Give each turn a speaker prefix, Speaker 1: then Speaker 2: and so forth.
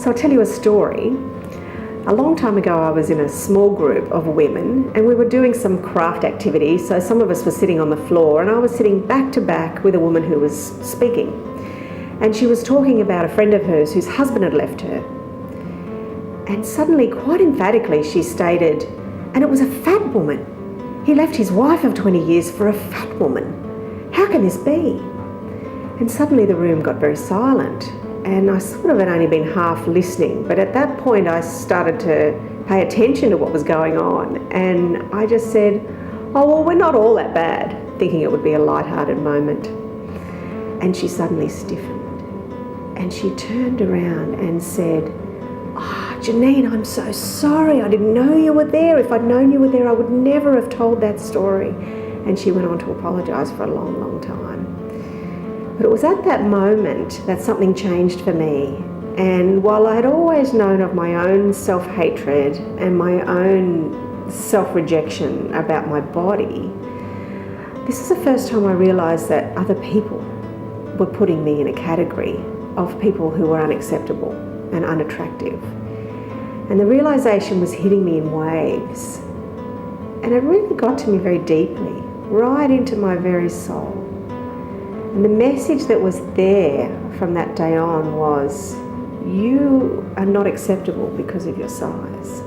Speaker 1: So I'll tell you a story. A long time ago, I was in a small group of women and we were doing some craft activity. So some of us were sitting on the floor and I was sitting back to back with a woman who was speaking. And she was talking about a friend of hers whose husband had left her. And suddenly, quite emphatically, she stated, and it was a fat woman. He left his wife of 20 years for a fat woman. How can this be? And suddenly the room got very silent. And I sort of had only been half listening, but at that point I started to pay attention to what was going on, and I just said, oh, well, we're not all that bad, thinking it would be a light-hearted moment. And she suddenly stiffened, and she turned around and said, oh, Janine, I'm so sorry, I didn't know you were there. If I'd known you were there, I would never have told that story. And she went on to apologise for a long, long time. But it was at that moment that something changed for me. And while I had always known of my own self-hatred and my own self-rejection about my body, this is the first time I realised that other people were putting me in a category of people who were unacceptable and unattractive. And the realisation was hitting me in waves. And it really got to me very deeply, right into my very soul. And the message that was there from that day on was, you are not acceptable because of your size.